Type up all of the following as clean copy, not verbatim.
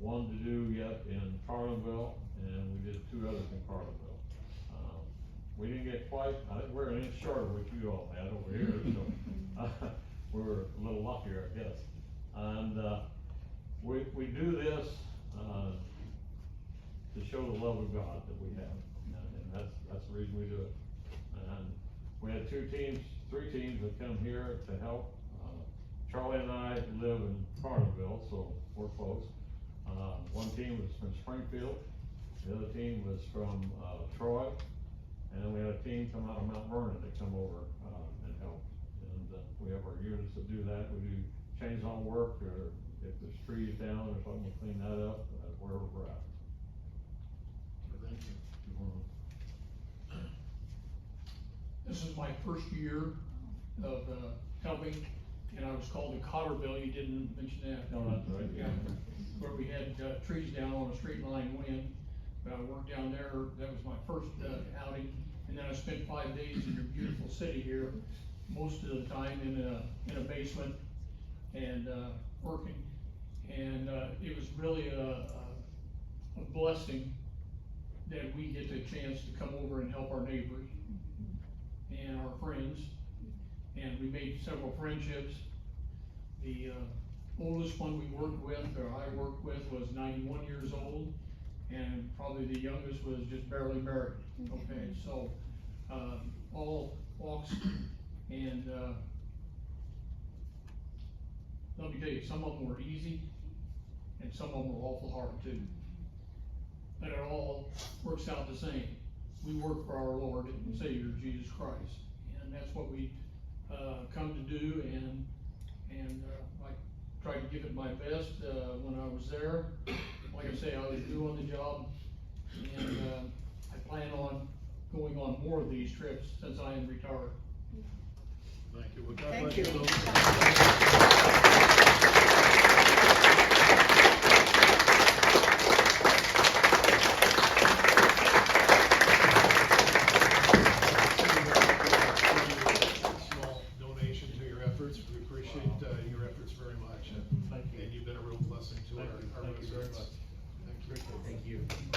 one to do yet in Carlinville, and we did 2 others in Carlinville. We didn't get quite, I think we're an inch short of what you all had over here, so, we were a little luckier, I guess. And, we do this, to show the love of God that we have, and that's the reason we do it. And we had 3 teams that come here to help. Charlie and I live in Carlinville, so we're close. One team was from Springfield, the other team was from Troy, and then we had a team come out of Mount Vernon that come over and help. And we have our units that do that. We do chainsaw work, or if there's trees down or something, we clean that up wherever we're at. Thank you. This is my first year of helping, and I was called to Cotterville. You didn't mention that. No, that's right. Yeah, where we had trees down on a straight line wind. But I worked down there. That was my first outing, and then I spent 5 days in your beautiful city here, most of the time in a basement and working. And it was really a blessing that we get the chance to come over and help our neighbors and our friends. And we made several friendships. The oldest one we worked with, or I worked with, was 91 years old, and probably the youngest was just barely married. Okay, so all walks, and let me tell you, some of them were easy, and some of them were awful hard too. But it all works out the same. We work for our Lord and Savior Jesus Christ, and that's what we come to do. And I tried to give it my best when I was there. Like I say, I was new on the job, and I plan on going on more of these trips since I am retired. Thank you. Well, God Thank bless you. Small donation to your efforts. We appreciate your efforts very much. Thank you. And you've been a real blessing to our Thank you very residents. much. Thank you. Thank you.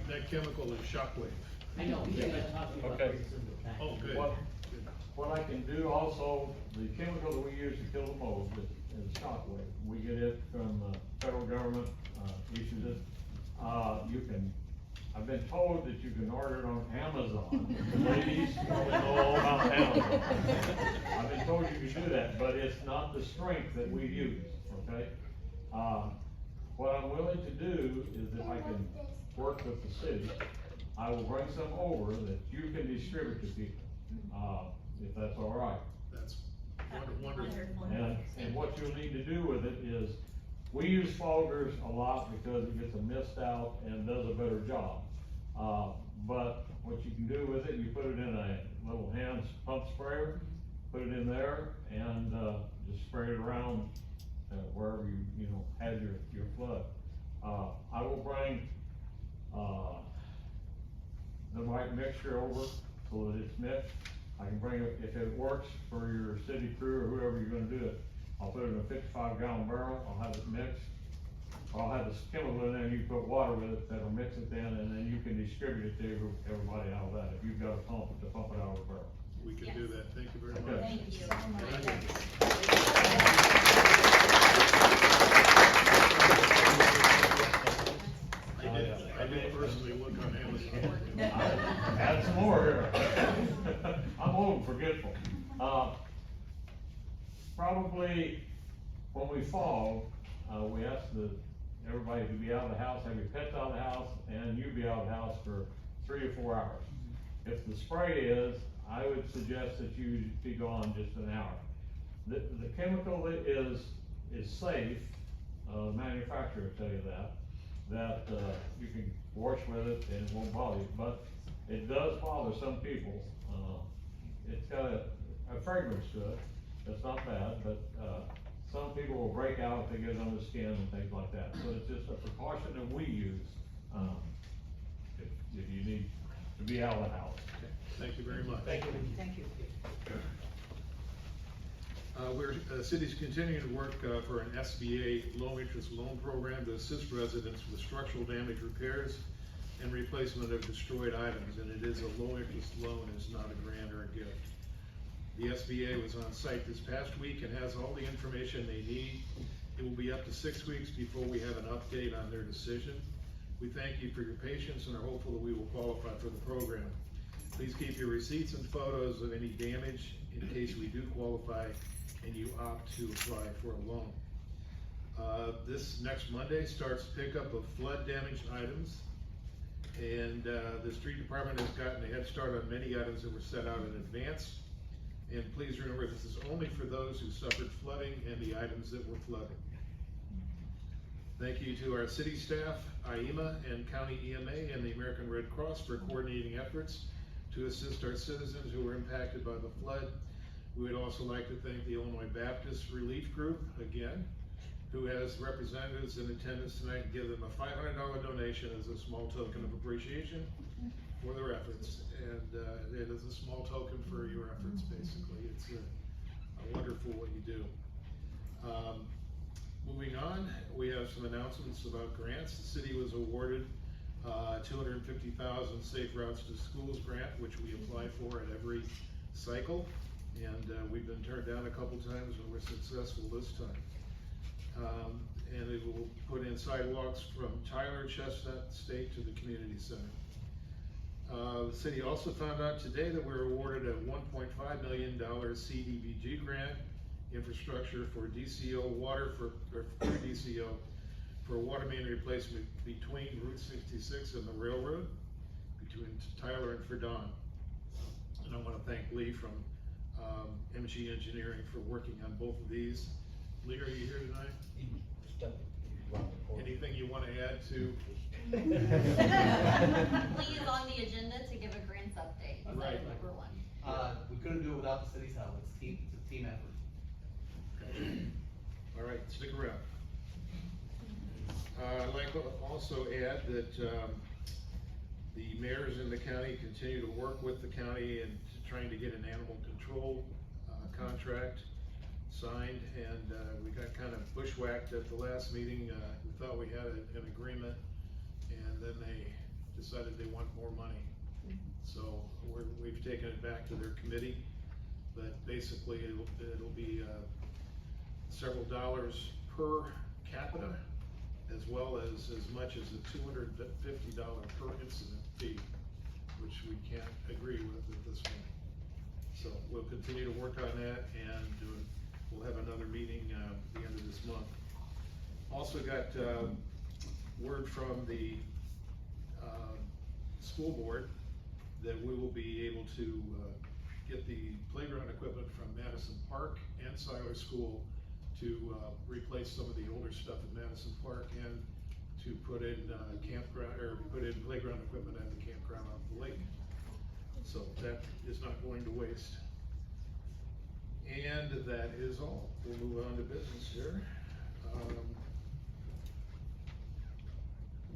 That chemical is shockwave. I know, we gotta talk about Okay. this in the back. Oh, good. What I can do also, the chemical that we use to kill the mold is shockwave. We get it from the federal government, issues it. I've been told that you can order it on Amazon. The ladies probably know all about Amazon. I've been told you can do that, but it's not the strength that we use, okay? What I'm willing to do is if I can work with the city, I will bring some over that you can distribute to people, if that's all right. That's wonderful. And what you'll need to do with it is, we use foggers a lot because it gets a mist out and does a better job. But what you can do with it, you put it in a little hand pump sprayer, put it in there, and just spray it around wherever you had your flood. I will bring the right mixture over so that it's mixed. I can bring it, if it works for your city crew or whoever you're gonna do it, I'll put it in a 55-gallon barrel, I'll have it mixed. I'll have this chemical in there, and you put water with it, that'll mix it in, and then you can distribute it to everybody out of that, if you've got a pump to pump it out of the barrel. We can do that. Thank you very Okay. much. Thank you. I did personally look on Amazon. Add some more here. I'm old and forgetful. Probably when we fall, we ask everybody to be out of the house, have your pets out of the house, and you be out of the house for 3 or 4 hours. If the spray is, I would suggest that you be gone just an hour. The chemical is safe, manufacturers tell you that you can wash with it and it won't bother you, but it does bother some people. It's got a fragrance to it, that's not bad, but some people will break out if they get it on the skin and things like that. So it's just a precaution that we use. to be out of the house. Okay, thank you very much. Thank you. Thank you. The city's continuing to work for an SBA low-interest loan program to assist residents with structural damage repairs and replacement of destroyed items, and it is a low-interest loan, it's not a grant or a gift. The SBA was on site this past week and has all the information they need. It will be up to 6 weeks before we have an update on their decision. We thank you for your patience and are hopeful that we will qualify for the program. Please keep your receipts and photos of any damage in case we do qualify and you opt to apply for a loan. This next Monday starts pickup of flood damaged items, and the street department has gotten a head start on many items that were set out in advance. And please remember, this is only for those who suffered flooding and the items that were flooded. Thank you to our city staff, IEMA and County EMA and the American Red Cross for coordinating efforts to assist our citizens who were impacted by the flood. We would also like to thank the Illinois Baptist Relief Group, again, who has representatives in attendance tonight, and give them a $500 donation as a small token of appreciation for their efforts. And it is a small token for your efforts, basically. It's a wonderful what you do. Moving on, we have some announcements about grants. The city was awarded $250,000 Safe Routes to Schools grant, which we apply for at every cycle. And we've been turned down a couple times and we're successful this time. And it will put in sidewalks from Tyler, Chestnut State to the community center. The city also found out today that we're awarded a $1.5 million CDBG grant, infrastructure for DCO water for DCO for water main replacement between Route 66 and the railroad, between Tyler and Verdun. And I want to thank Lee from MG Engineering for working on both of these. Lee, are you here tonight? Anything you want to add to? Lee is on the agenda to give a grants update. He's Right. item number 1. We couldn't do it without the city's help. It's a team effort. All right, stick around. I'd like to also add that the mayors in the county continue to work with the county and trying to get an animal control contract signed, and we got kind of bushwhacked at the last meeting. We thought we had an agreement, and then they decided they want more money. So we've taken it back to their committee, but basically it'll be several dollars per capita, as well as much as a $250 per incident fee, which we can't agree with at this point. So we'll continue to work on that, and we'll have another meeting at the end of this month. Also got word from the school board that we will be able to get the playground equipment from Madison Park and Siler School to replace some of the older stuff at Madison Park and to put in campground, or put in playground equipment at the campground on the lake. So that is not going to waste. And that is all. We'll move on to business here.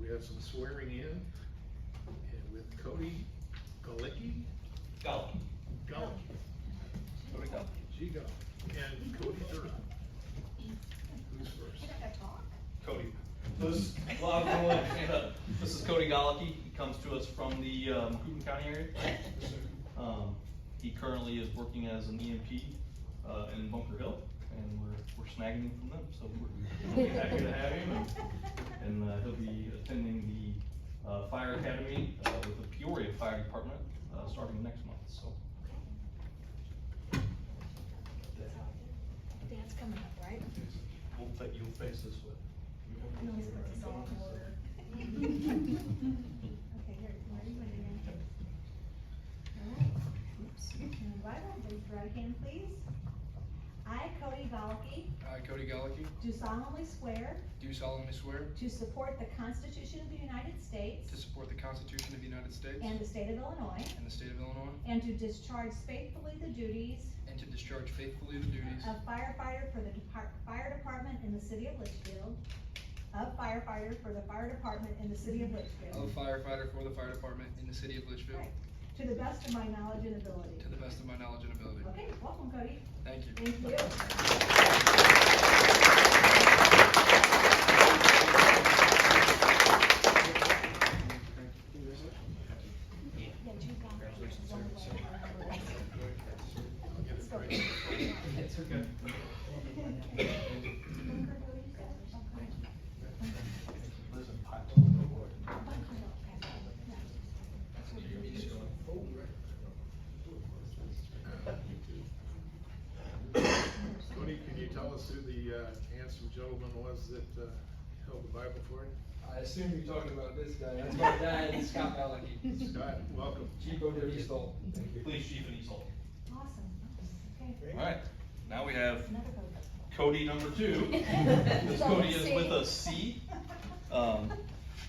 We have some swearing in, and with Cody Galicki. Go. Cody Galicki. G-Go. And Cody Durham. Who's first? Cody. This is Cody Galicki. He comes to us from the Coogan County area. He currently is working as an EMP in Bunker Hill, and we're snagging him from them. So we're happy to have him, and he'll be attending the Fire Academy with the Peoria Fire Department starting next month. So. Dan's coming up, right? You'll face this way. No, he's put this all in order. Okay, here, ready, when you're in. All right, oops, and the Bible, raise your right hand, please. I, Cody Galicki, I, Cody Galicki, do solemnly swear do solemnly swear to support the Constitution of the United States to support the Constitution of the United States and the state of Illinois, and the state of Illinois, and to discharge faithfully the duties and to discharge faithfully the duties of firefighter for the fire department in the city of Litchfield, of firefighter for the fire department in the city of of Litchfield. firefighter for the fire department in the city of Litchfield, Right. To the best of my knowledge and ability. to the best of my knowledge and ability. Okay, welcome, Cody. Thank you. Thank you. Cody, can you tell us who the handsome gentleman was that held the Bible for you? I assume you're talking about this guy. That's my dad, Scott Malachi. Scott, welcome. Chief over at East Hall. Thank you. Police chief in East Hall. Awesome. Okay. Alright, now we have Another Cody number 2. Because Cody is with a C.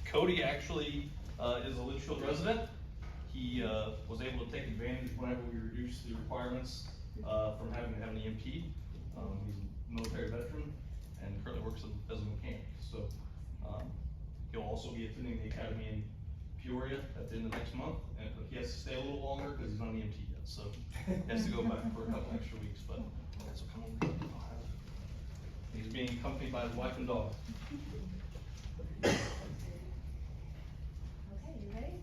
Cody actually is a Litchfield resident. He was able to take advantage whenever we reduced the requirements from having to have an EMT. He's a military veteran and currently works as a mechanic. So he'll also be attending the academy in Peoria at the end of next month. And he has to stay a little longer because he's not an EMT yet. So he has to go back for a couple extra weeks. But that's what come over here. He's being accompanied by his wife and dog. Okay, you ready?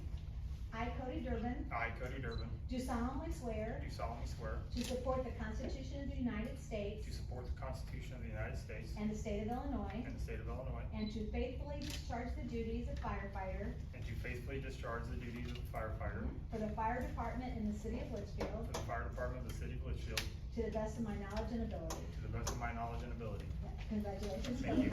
I, Cody Durbin, I, Cody Durbin, do solemnly swear do solemnly swear to support the Constitution of the United States to support the Constitution of the United States and the state of Illinois, and the state of Illinois, and to faithfully discharge the duties of firefighter and to faithfully discharge the duties of firefighter for the fire department in the city of Litchfield for the fire department of the city of Litchfield to the best of my knowledge and ability. to the best of my knowledge and ability. Congratulations. Thank you.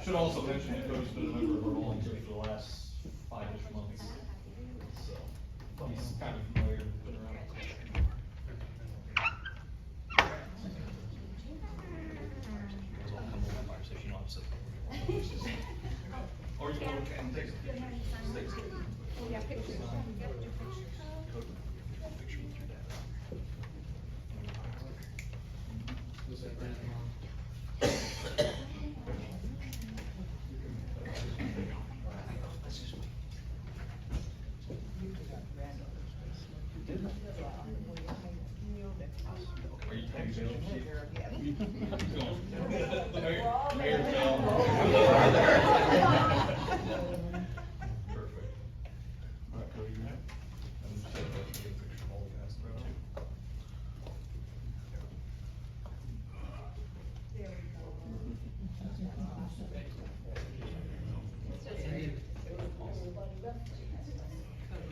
Should also mention that Cody's been a member of our volunteer for the last 5-ish months. So he's kind of familiar with been around. Guys all come over fire station opposite. Or you can look and take some pictures. Just take some pictures. Yeah, pictures. Picture with your dad. Are you taking pictures? Mayor Bell. Perfect. All right, Cody, you're next. I'm just gonna get a picture of all the guys there too.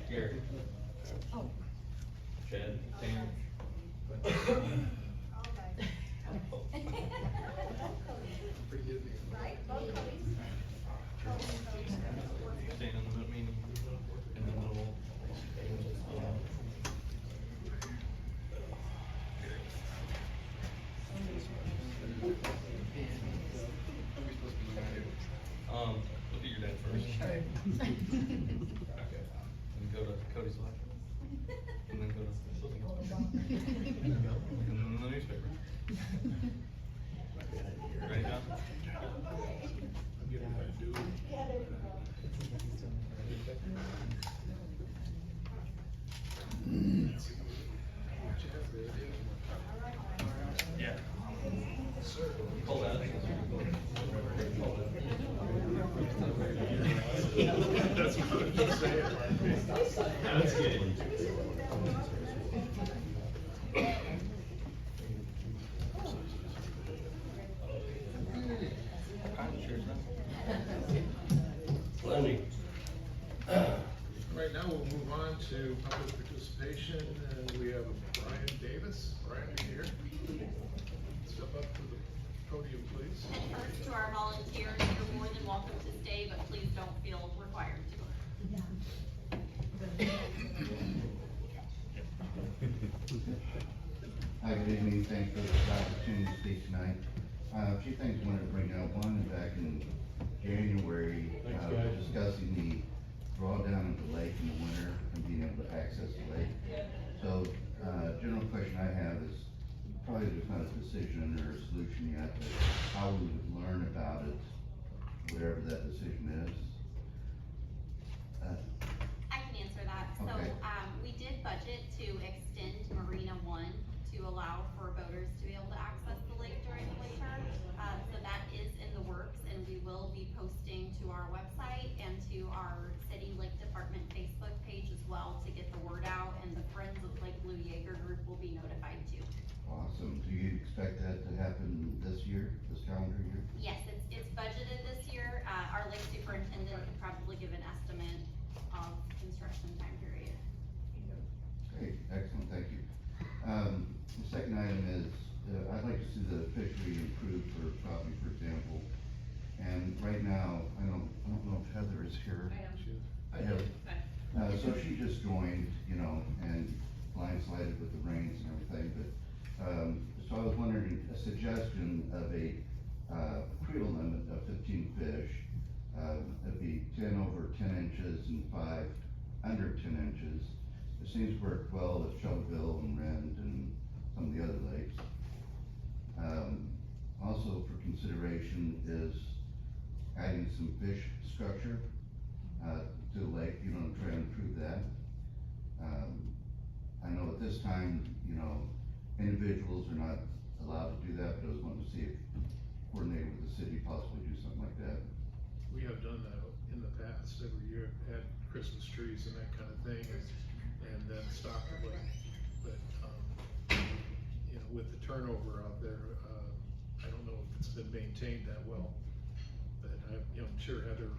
Gary. Chad, Tanner. Right, both Codys. Stand in the middle, meaning, in the middle. Look at your dad first. Okay. And go to Cody's left. And then go to something else. And then the newspaper. Ready now? I'm getting my due. Yeah. Hold that. That's what I was saying. That's good. Right now, we'll move on to public participation, and we have Brian Davis. Brian, are you here? Step up to the podium, please. First, to our volunteers, you're more than welcome to stay, but please don't feel required to. Hi, good evening, thanks for the opportunity to speak tonight. A few things I wanted to bring up. One, back in January, Thanks, guys. discussing the drawdown of the lake in the winter and being able to access the lake. So, general question I have is, probably there's not a decision or a solution yet, but how we would learn about it, whatever that decision is. I can answer that. So, Okay. we did budget to extend Marina One to allow for boaters to be able to access the lake during the winter. So that is in the works, and we will be posting to our website and to our city lake department Facebook page as well to get the word out, and the Friends of Lake Blue Jaeger group will be notified too. Awesome. Do you expect that to happen this year, this calendar year? Yes, it's budgeted this year. Our lake superintendent could probably give an estimate of construction time period. Great, excellent, thank you. The second item is, I'd like to see the fishery improved for crappie, for example. And right now, I don't know if Heather is here. I have. So she just joined, and blindsided with the rains and everything, but, so I was wondering, a suggestion of a, creel limit of 15 fish. It'd be 10 over 10 inches and 5 under 10 inches. It seems to work well with Shelbyville and Rend and some of the other lakes. Also for consideration is adding some fish structure, to the lake, try and improve that. I know at this time, individuals are not allowed to do that, but I was wanting to see if coordinated with the city, possibly do something like that. We have done that in the past, every year, had Christmas trees and that kind of thing, and then stocked the lake. But, with the turnover out there, I don't know if it's been maintained that well. But I'm sure Heather,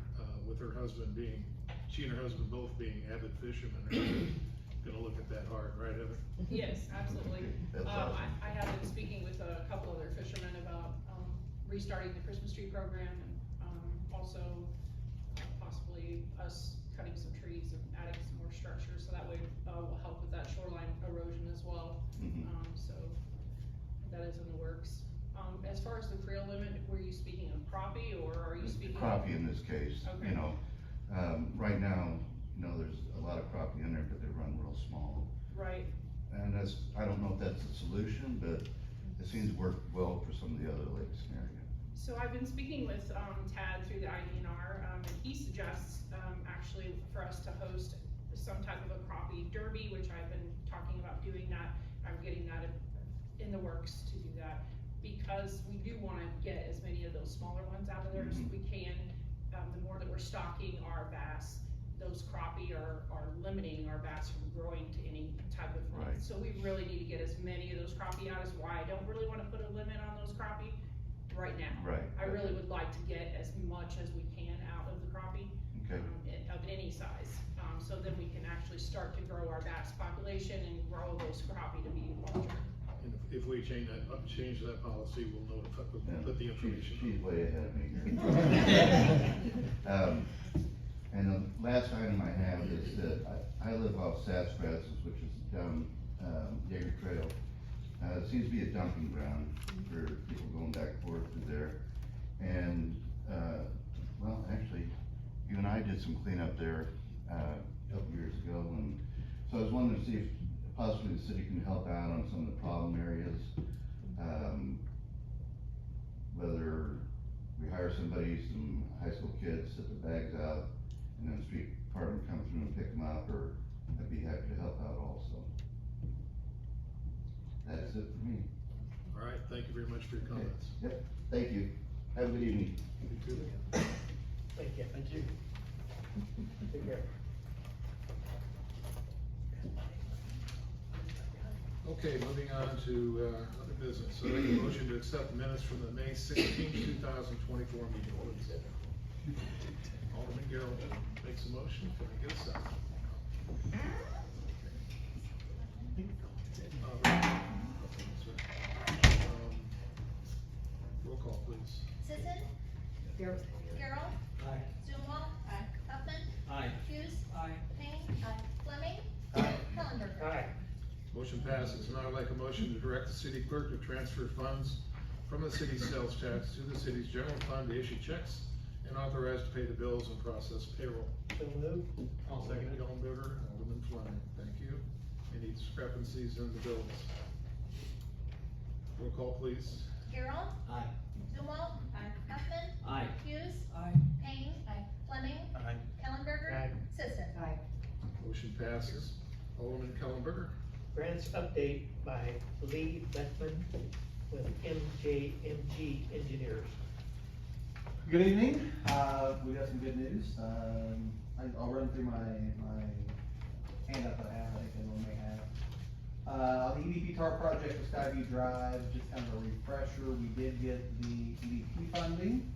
with her husband she and her husband both being avid fishermen, are gonna look at that hard, right, Heather? Yes, absolutely. That's awesome. I have been speaking with a couple other fishermen about, restarting the Christmas tree program, and, also possibly us cutting some trees and adding some more structure, so that way, will help with that shoreline erosion as well. Mhm. So that is in the works. As far as the creel limit, were you speaking of crappie, or are you speaking? Crappie in this case, Okay. right now, there's a lot of crappie in there, but they run real small. Right. And I don't know if that's the solution, but it seems to work well for some of the other lakes in the area. So I've been speaking with, Tad through the IDNR, and he suggests, actually for us to host some type of a crappie derby, which I've been talking about doing that. I'm getting that in the works to do that, because we do wanna get as many of those smaller ones out of there as we can. The more that we're stocking our bass, those crappie are limiting our bass from growing to any type of length. Right. So we really need to get as many of those crappie out, is why I don't really wanna put a limit on those crappie right now. Right. I really would like to get as much as we can out of the crappie, Okay. of any size. So then we can actually start to grow our bass population and grow those crappie to be larger. And if we change that policy, we'll notify, Yeah, put the information. She's way ahead of me here. And the last item I have is that I live off Sassafras, which is down, Jaeger Trail. It seems to be a dumping ground for people going back and forth through there. And, well, actually, you and I did some cleanup there, a couple years ago, and so I was wondering to see if possibly the city can help out on some of the problem areas. Whether we hire somebody, some high school kids, set the bags out, and then the street department come through and pick them up, or I'd be happy to help out also. That's it for me. All right, thank you very much for your Okay. comments. Yep, thank you. Have a good evening. You too. Thank you. Thank you. Take care. Okay, moving on to, other business. So I make a motion to accept the minutes from the May 16, 2024 meeting, please. Alderman Gerald makes a motion, can I get a second? Roll call, please. Sisson. Here. Carroll. Aye. Zumwalt. Huffman. Aye. Hughes. Aye. Payne. Fleming. Aye. Hillenberger. Aye. Motion passes. Now I'd like a motion to direct the city clerk to transfer funds from the city's sales tax to the city's general fund to issue checks And authorize to pay the bills and process payroll. So moved. I'll second it. Hillenberger, Alderman Fleming, thank you. Any discrepancies in the bills? Roll call, please. Carroll. Aye. Zumwalt. Huffman. Aye. Hughes. Aye. Payne. Fleming. Aye. Kellenberger. Aye. Siston. Aye. Motion passes. Alderman Kellenberger. Grants update by Lee Beckman with MJMG Engineers. Good evening, we got some good news, I'll run through my handout that I have, I think everyone may have. On the EDP TAR project for Skyview Drive, just kind of a refresher, we did get the EDP funding,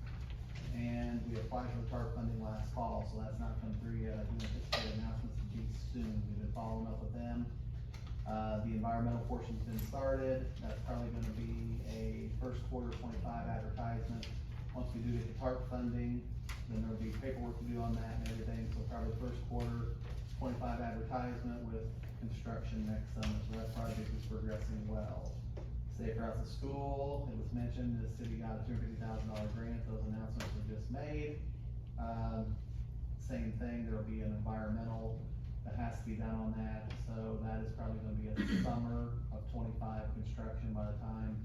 and we applied for the TAR funding last fall, so that's not come through yet, I do anticipate announcements to be soon, we've been following up with them. The environmental portion's been started, that's probably gonna be a first quarter 25 advertisement. Once we do get the TARP funding, then there'll be paperwork to do on that and everything, so probably first quarter 25 advertisement with construction next summer, so that project is progressing well. Safe Routes to School, it was mentioned, the city got a $250,000 grant, those announcements were just made. Same thing, there'll be an environmental that has to be done on that, so that is probably gonna be a summer of 25 construction by the time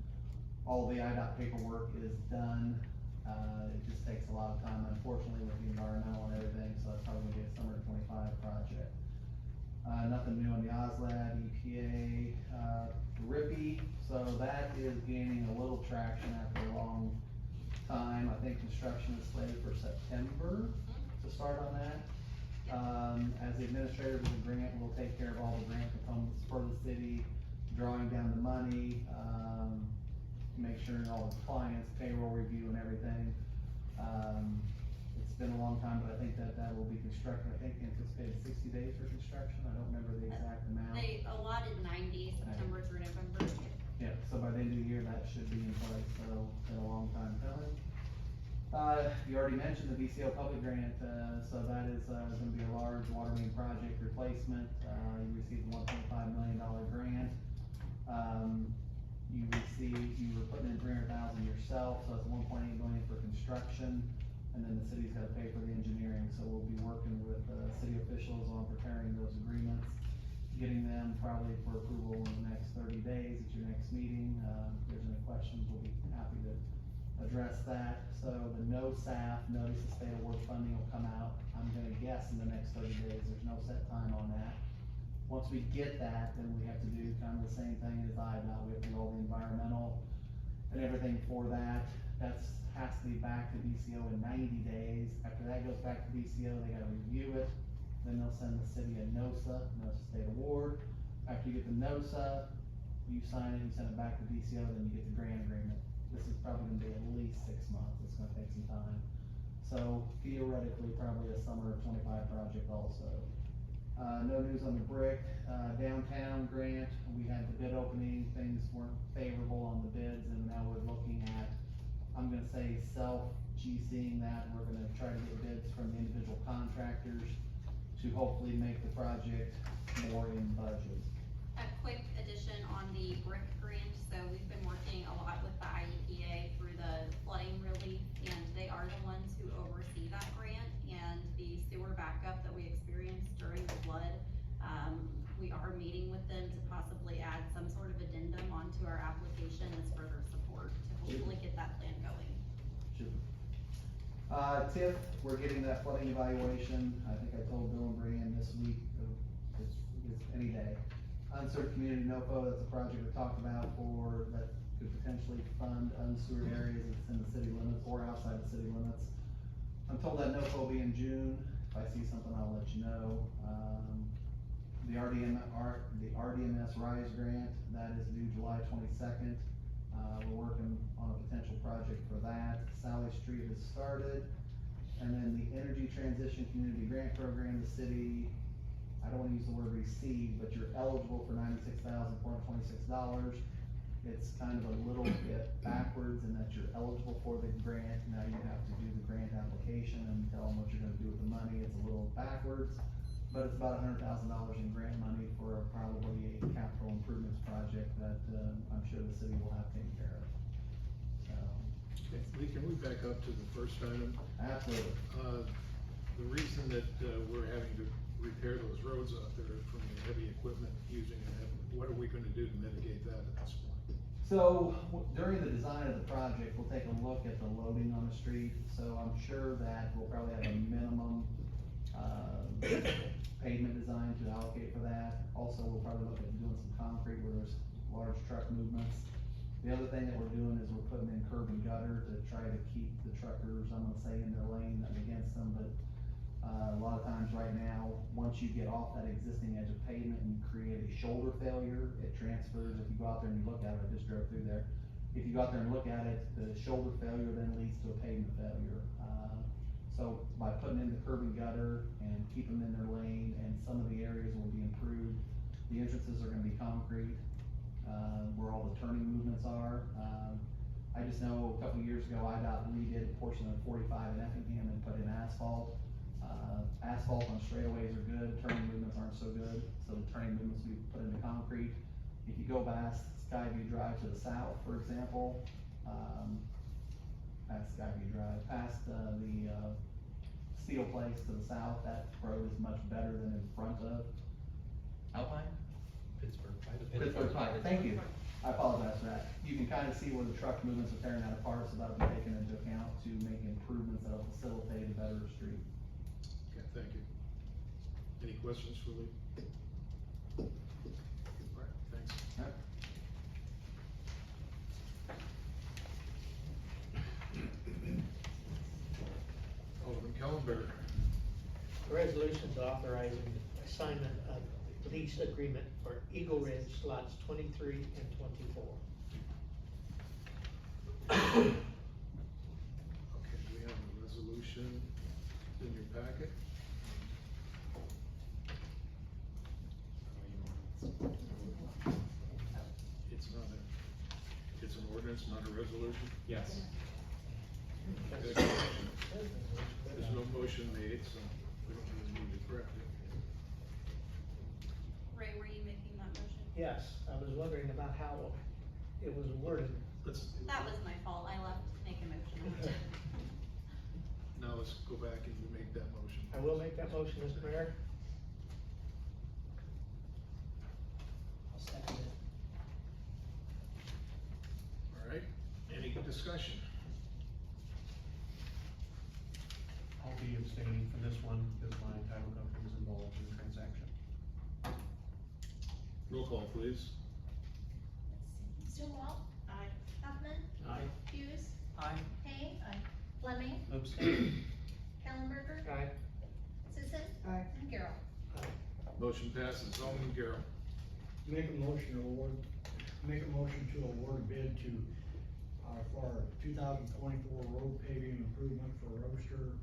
all the IDOT paperwork is done. It just takes a lot of time, unfortunately, with the environmental and everything, so that's probably gonna be a summer 25 project. Nothing new on the OSLAD, EPA, RIPI, so that is gaining a little traction after a long time. I think construction is slated for September to start on that. As the administrator of the grant, we'll take care of all the grant components for the city, drawing down the money, make sure all the compliance, payroll review and everything. It's been a long time, but I think that will be constructed, I think anticipated 60 days for construction, I don't remember the exact amount. They allotted 90, September through November. Yeah, so by the end of the year, that should be in place, so it's been a long time coming. You already mentioned the VCO public grant, so that is, gonna be a large water main project replacement, you received a $1.5 million grant. You were putting in 300,000 yourself, so that's 1.8 million for construction, and then the city's gotta pay for the engineering, so we'll be working with, city officials on preparing those agreements, getting them probably for approval in the next 30 days at your next meeting. If there's any questions, we'll be happy to address that. So the NOSAF, Notice of State of Work funding, will come out, I'm gonna guess in the next 30 days, there's no set time on that. Once we get that, then we have to do kind of the same thing as IDOT, we have to do all the environmental and everything for that. Has to be back to BCO in 90 days, after that goes back to BCO, they gotta review it, then they'll send the city a NOSA, Notice of State Award. After you get the NOSA, you sign it, you send it back to BCO, then you get the grant agreement. This is probably gonna be at least 6 months, it's gonna take some time. So theoretically, probably a summer of 25 project also. No news on the brick, downtown grant, we had the bid opening, things weren't favorable on the bids, and now we're looking at, I'm gonna say self-GCing that, we're gonna try to get bids from the individual contractors to hopefully make the project more in budget. A quick addition on the brick grant, so we've been working a lot with the IEPA through the flooding relief, and they are the ones who oversee that grant, and the sewer backup that we experienced during the flood. We are meeting with them to possibly add some sort of addendum onto our application as further support to hopefully get that plan going. TIF, we're getting that flooding evaluation, I think I told Bill and Brian this week, it's any day. Unserved community NOFO, that's a project we talked about that could potentially fund unsewered areas that's in the city limits or outside the city limits. I'm told that NOFO will be in June, if I see something, I'll let you know. The RDMS RISE grant, that is due July 22nd. We're working on a potential project for that. Sally Street has started. And then the Energy Transition Community Grant Program, the city, I don't wanna use the word receive, but you're eligible for $96,426. It's kind of a little bit backwards in that you're eligible for the grant, now you have to do the grant application and tell them what you're gonna do with the money, it's a little backwards. But it's about $100,000 in grant money for probably a capital improvements project that, I'm sure the city will have taken care of. So, Okay, Lee, can we back up to the first item? Absolutely. The reason that, we're having to repair those roads out there from the heavy equipment using it, what are we gonna do to mitigate that at this point? So, during the design of the project, we'll take a look at the loading on the street, so I'm sure that we'll probably have a minimum, pavement design to allocate for that. Also, we'll probably look at doing some concrete where there's large truck movements. The other thing that we're doing is we're putting in curb and gutter to try to keep the truckers, I'm gonna say, in their lane and against them, but a lot of times right now, once you get off that existing edge of pavement and you create a shoulder failure, it transfers. If you go out there and you look at it, I just drove through there. If you go out there and look at it, the shoulder failure then leads to a pavement failure. So by putting in the curb and gutter and keep them in their lane, and some of the areas will be improved, the entrances are gonna be concrete, where all the turning movements are. I just know a couple of years ago, IDOT redid a portion of 45 in Effingham and put in asphalt. Asphalt on straightaways are good, turning movements aren't so good, so the turning movements we put into concrete. If you go past Skyview Drive to the south, for example, past Skyview Drive, past, the steel place to the south, that road is much better than in front of Alpine? Pittsburgh Pike, thank you. I apologize for that. You can kind of see where the truck movements are tearing that apart, so that'll be taken into account to make improvements that'll facilitate a better street. Okay, thank you. Any questions for Lee? All right, thanks. All right. Alderman Kellenberger. Resolutions authorizing assignment of lease agreement for Eagle Ridge lots 23 and 24. Okay, we have a resolution in your packet. It's an ordinance, not a resolution? Yes. Okay. There's no motion made, so we don't really need to correct it. Ray, were you making that motion? Yes, I was wondering about how it was worded. That was my fault, I left to make a motion. Now let's go back and make that motion. I will make that motion, Mr. Mayor. I'll second it. All right, any discussion? I'll be abstaining for this one because my title company is involved in the transaction. Roll call, please. Stonewall? Aye. Huffman? Aye. Hughes? Aye. Hay? Fleming? Abstain. Kellenberger? Aye. Sisson? And Gerald. Motion passes. Alderman Garrell. Make a motion to award a bid to, for our 2024 road paving improvement for Roaster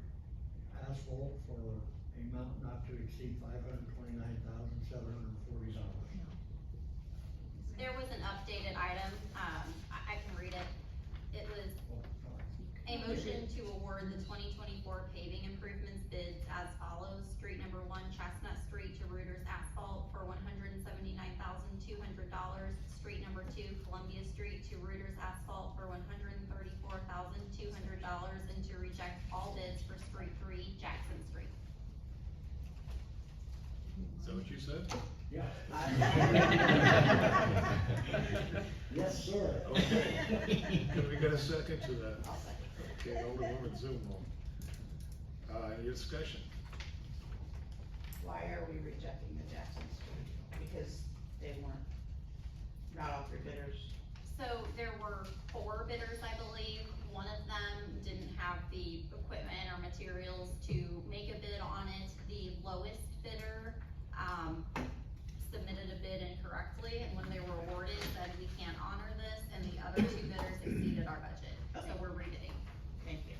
asphalt for a amount not to exceed $529,740. There was an updated item, I can read it. It was a motion to award the 2024 paving improvements bids as follows. Street number 1, Chestnut Street to Reuters Asphalt for $179,200. Street number 2, Columbia Street to Reuters Asphalt for $134,200, and to reject all bids for Street 3, Jackson Street. Is that what you said? Yeah. Yes, sir. Okay. Can we get a second to that? I'll second. Okay, Alderwoman Zoom. Any discussion? Why are we rejecting the Jackson Street? Because they weren't, not all three bidders. So there were 4 bidders, I believe. One of them didn't have the equipment or materials to make a bid on it. The lowest bidder, submitted a bid incorrectly, and when they were awarded, said we can't honor this, and the other 2 bidders exceeded our budget. So we're rebidding. Thank you.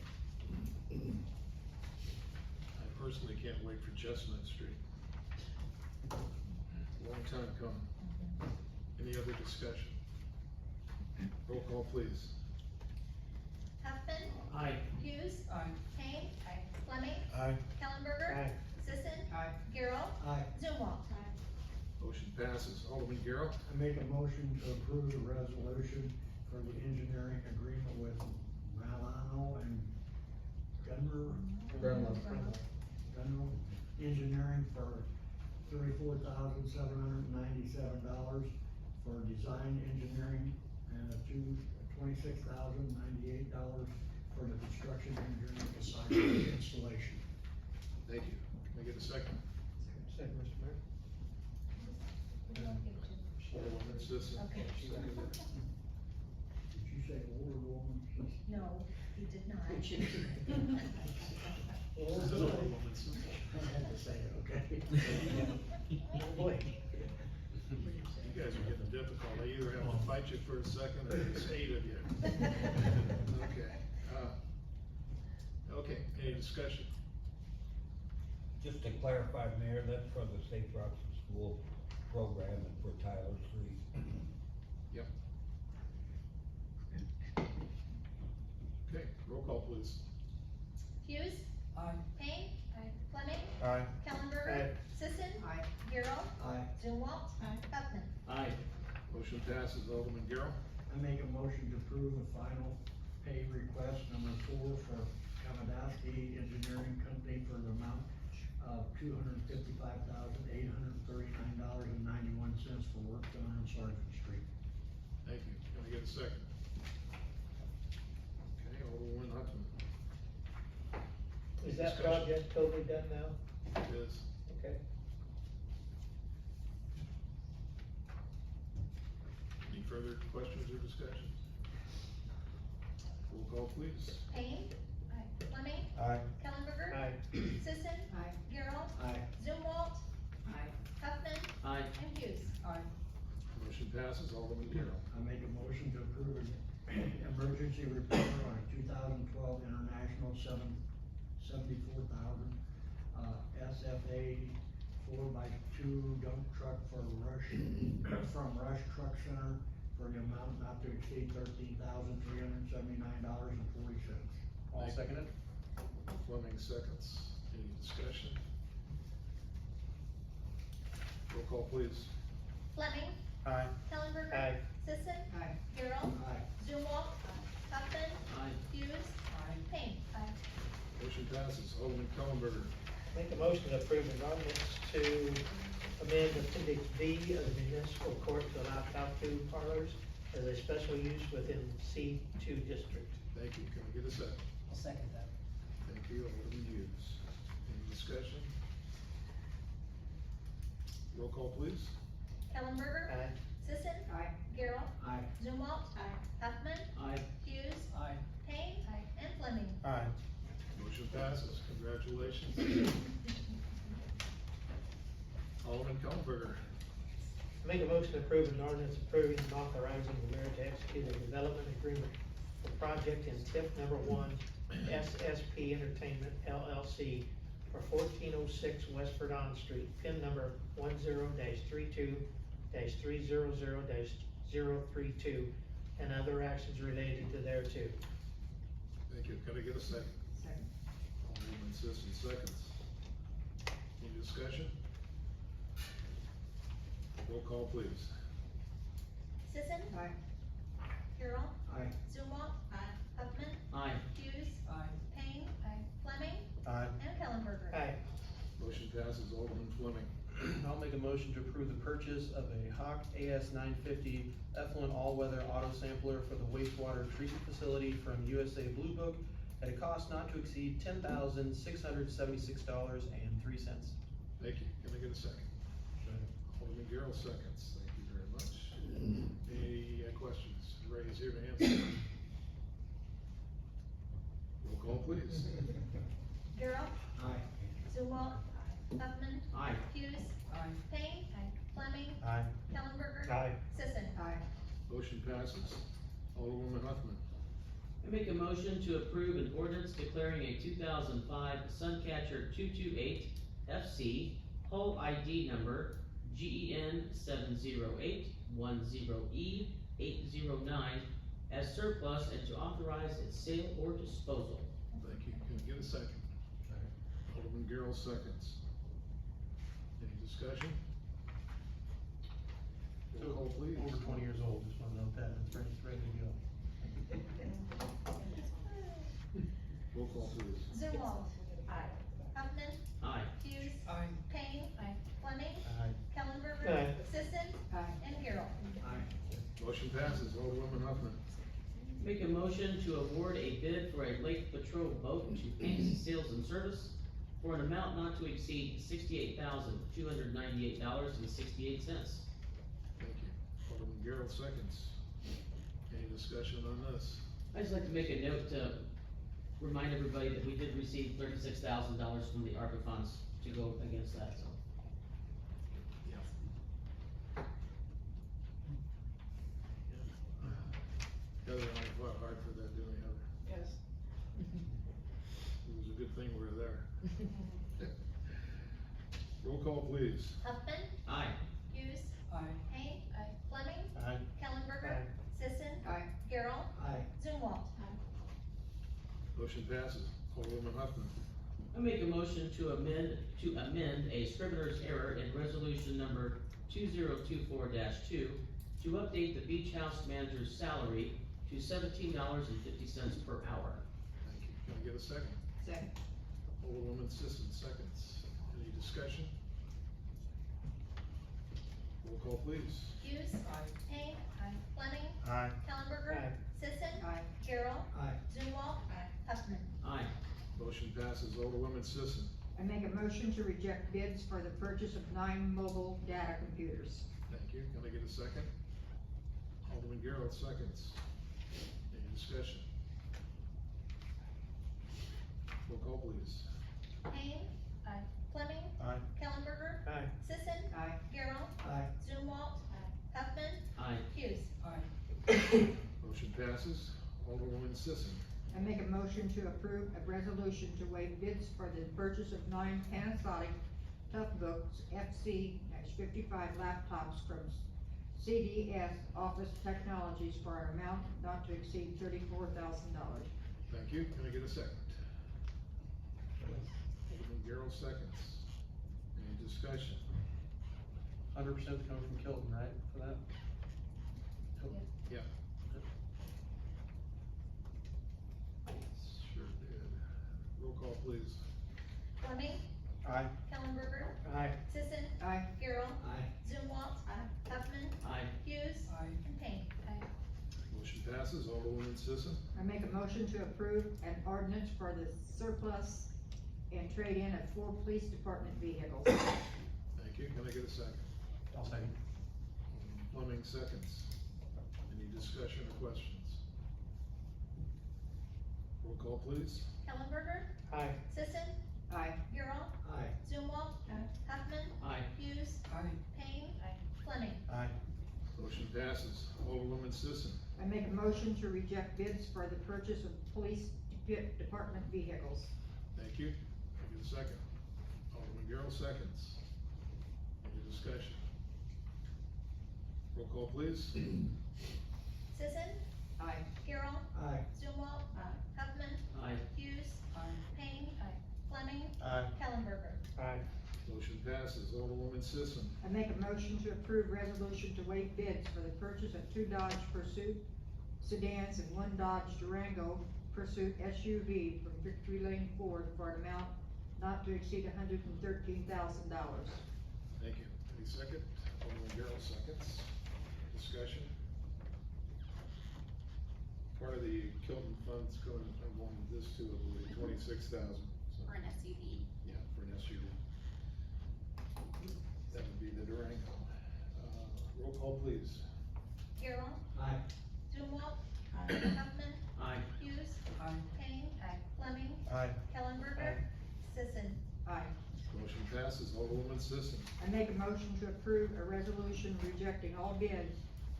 I personally can't wait for Chestnut Street. Long time coming. Any other discussion? Roll call, please. Huffman? Aye. Hughes? Hay? Fleming? Aye. Kellenberger? Aye. Sisson? Aye. Gerald? Aye. Zumwalt? Motion passes. Alderman Garrell. I make a motion to approve the resolution for the engineering agreement with Milano and Gunner. Grunlow. Gunner Engineering for $34,797 for design engineering and $26,098 for the construction engineering assignment installation. Thank you. Can I get a second? Second, Mr. Mayor. Alderman Sisson. Okay. Seconded. Did you say older woman? No, he did not. This is Alderman Sisson. I had to say it, okay? Oh, boy. You guys are getting difficult. I either have to fight you for a second or there's 8 of you. Okay, okay, any discussion? Just to clarify, Mayor, that's for the Safe Routes to School program and for Tyler Street. Yep. Okay, roll call please. Hughes. Aye. Payne. Fleming. Aye. Kellenberger. Aye. Sisson. Aye. Garrell. Aye. Zumwalt. Huffman. Aye. Motion passes. Alderman Garrell. I make a motion to approve the final pay request number 4 for Kamadowski Engineering Company for the amount of $255,839.91 for work done on Sergeant Street. Thank you. Can I get a second? Okay, Alderman Hudson. Is that project totally done now? It is. Okay. Any further questions or discussions? Roll call please. Payne. Fleming. Aye. Kellenberger. Aye. Sisson. Garrell. Aye. Zumwalt. Aye. Huffman. Aye. And Hughes. Aye. Motion passes. Alderman Garrell. I make a motion to approve an emergency repair on a 2012 International 74,000 SFA 4x2 dump truck for Rush, from Rush Truck Center for the amount not to exceed $13,379.40. I'll second it. Fleming seconds. Any discussion? Roll call please. Fleming. Aye. Kellenberger. Aye. Sisson. Aye. Garrell. Aye. Zumwalt. Huffman. Aye. Hughes. Payne. Motion passes. Alderman Kellenberger. Make a motion to approve an ordinance to amend appendix B of the municipal court to allow tattoo parlors as a special use within C2 district. Thank you. Can I get a second? I'll second that. Thank you, Alderman Hughes. Any discussion? Roll call please. Kellenberger. Aye. Sisson. Aye. Garrell. Aye. Zumwalt. Huffman. Aye. Hughes. Aye. Payne. And Fleming. Aye. Motion passes. Congratulations. Alderman Kellenberger. Make a motion to approve an ordinance approving and authorizing the mayor to execute a development agreement for project in TIF number 1, SSP Entertainment LLC for 1406 West Verdon Street, PIN number 10-32-300-032, and other actions related to thereto. Thank you. Can I get a second? Second. Alderman Sisson seconds. Any discussion? Roll call please. Sisson. Aye. Garrell. Aye. Zumwalt. Huffman. Aye. Hughes. Aye. Payne. Fleming. Aye. And Kellenberger. Aye. Motion passes. Alderman Fleming. I'll make a motion to approve the purchase of a Hawk AS 950 effluent all-weather auto sampler for the wastewater treatment facility from USA Blue Book at a cost not to exceed $10,676.03. Thank you. Can I get a second? Alderman Garrell seconds. Thank you very much. Any questions? Ray is here to answer. Roll call please. Garrell. Aye. Zumwalt. Huffman. Aye. Hughes. Payne. Fleming. Aye. Kellenberger. Aye. Sisson. Motion passes. Alderwoman Huffman. I make a motion to approve an ordinance declaring a 2005 Suncatcher 228 FC Hull ID number GEN 70810E809 as surplus and to authorize its sale or disposal. Thank you. Can I get a second? Alderman Garrell seconds. Any discussion? Roll call please. Over 20 years old, just wanna note that, it's ready to go. call please. Zumwalt. Huffman. Aye. Hughes. Aye. Payne. Fleming. Aye. Kellenberger. Aye. Sisson. And Gerald. Motion passes. Alderwoman Huffman. Make a motion to award a bid for a lake patrol boat to Fantasy Sales and Service for an amount not to exceed $68,298.68. Thank you. Alderman Gerald seconds. Any discussion on this? I'd just like to make a note to remind everybody that we did receive $36,000 from the ARPA funds to go against that, so. Heather and I fought hard for that, didn't we, Heather? Yes. It was a good thing we were there. Roll call please. Huffman. Aye. Hughes. Aye. Payne. Fleming. Aye. Kellenberger. Aye. Sisson. Aye. Gerald. Aye. Zumwalt. Motion passes. Alderwoman Huffman. I make a motion to amend a scrivener's error in resolution number 2024-2 to update the beach house manager's salary to $17.50 per hour. Thank you. Can I get a second? Second. Alderwoman Sisson seconds. Any discussion? Roll call please. Hughes. Payne. Fleming. Aye. Kellenberger. Aye. Sisson. Aye. Gerald. Aye. Zumwalt. Huffman. Aye. Motion passes. Alderwoman Sisson. I make a motion to reject bids for the purchase of 9 mobile data computers. Thank you. Can I get a second? Alderman Gerald seconds. Any discussion? Roll call please. Payne. Fleming. Aye. Kellenberger. Aye. Sisson. Aye. Gerald. Aye. Zumwalt. Huffman. Aye. Hughes. Motion passes. Alderwoman Sisson. I make a motion to approve a resolution to waive bids for the purchase of 9 Panasonic Toughbooks FC-55 laptops from CDS Office Technologies for an amount not to exceed $34,000. Thank you. Can I get a second? Alderman Gerald seconds. Any discussion? 100% coming from Kilton, right, for that? Yeah. Sure did. Roll call please. Fleming. Aye. Kellenberger. Aye. Sisson. Aye. Gerald. Aye. Zumwalt. Huffman. Aye. Hughes. Aye. And Payne. Motion passes. Alderwoman Sisson. I make a motion to approve an ordinance for the surplus and trade-in of 4 police department vehicles. Thank you. Can I get a second? I'll second. Fleming seconds. Any discussion or questions? Roll call please. Kellenberger. Aye. Sisson. Aye. Gerald. Aye. Zumwalt. Huffman. Aye. Hughes. Aye. Payne. Fleming. Aye. Motion passes. Alderwoman Sisson. I make a motion to reject bids for the purchase of police department vehicles. Thank you. Can I get a second? Alderman Gerald seconds. Any discussion? Roll call please. Sisson. Aye. Gerald. Aye. Zumwalt. Huffman. Aye. Hughes. Payne. Fleming. Aye. Kellenberger. Aye. Motion passes. Alderwoman Sisson. I make a motion to approve resolution to waive bids for the purchase of 2 Dodge Pursuit sedans and 1 Dodge Durango Pursuit SUV from Victory Lane Ford for an amount not to exceed $113,000. Thank you. Any second? Alderman Gerald seconds. Discussion? Part of the Kilton funds going along with this too, I believe, 26,000. For an SUV. Yeah, for an SUV. That would be the Durango. Roll call please. Gerald. Aye. Zumwalt. Huffman. Aye. Hughes. Payne. Fleming. Aye. Kellenberger. Sisson. Aye. Motion passes. Alderwoman Sisson. I make a motion to approve a resolution rejecting all bids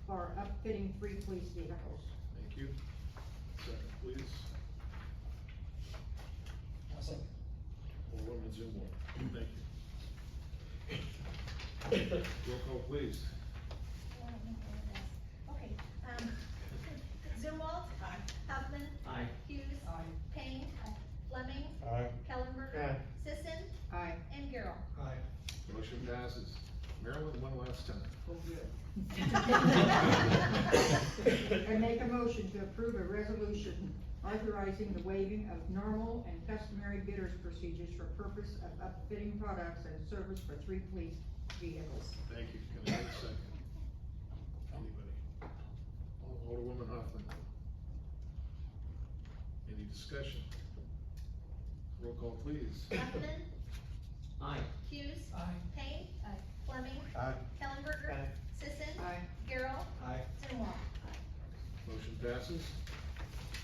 for upfitting 3 police vehicles. Thank you. Second, please. Second. Alderwoman Zumwalt. Thank you. Roll call please. Okay, Zumwalt. Huffman. Aye. Hughes. Payne. Fleming. Aye. Kellenberger. Aye. Sisson. Aye. And Gerald. Aye. Motion passes. Marilyn, one last time. Oh, good. I make a motion to approve a resolution authorizing the waiving of normal and customary bidders procedures for purpose of upfitting products and service for 3 police vehicles. Thank you. Can I get a second? Anybody? Alderwoman Hoffman. Any discussion? Roll call, please. Huffman, Aye. Hughes. Aye. Payne. Fleming. Aye. Kellenberger. Aye. Sisson. Aye. Garrell. Aye. Seymour. Motion passes.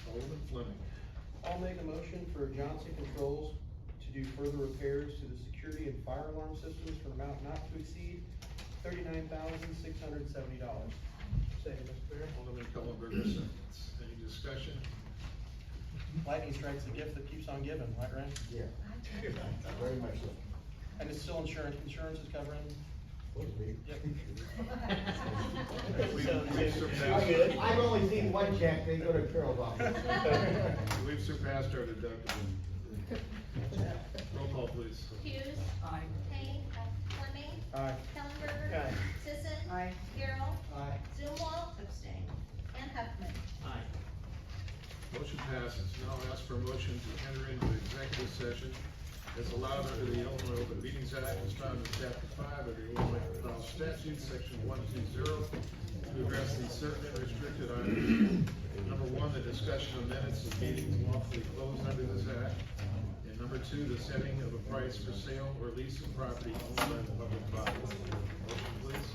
Alderman Fleming. I'll make a motion for Johnson Controls to do further repairs to the security and fire alarm systems for an amount not to exceed $39,670. Second, Mr. Mayor. Alderman Kellenberger seconds. Any discussion? Lightning strikes a gift that keeps on giving, right, Ryan? Yeah. Very much so. And it's still insurance is covering. Yep. We've surpassed, I've only seen one check, they go to Carol's office. we've surpassed our deductible. Roll call, please. Hughes. Aye. Payne. Fleming. Aye. Kellenberger. Aye. Sisson. Aye. Garrell. Aye. Zumwalt. Abstain. And Huffman. Aye. Motion passes. Now I'll ask for a motion to enter into executive session as allowed under the Illinois Open Meetings Act as found in chapter 5 of the Illinois Federal Statute, section 120, to address these certain and restricted items. Number 1, the discussion of minutes of meetings lawfully closed under this act. And number 2, the setting of a price for sale or lease of property owned by the public body. Motion, please.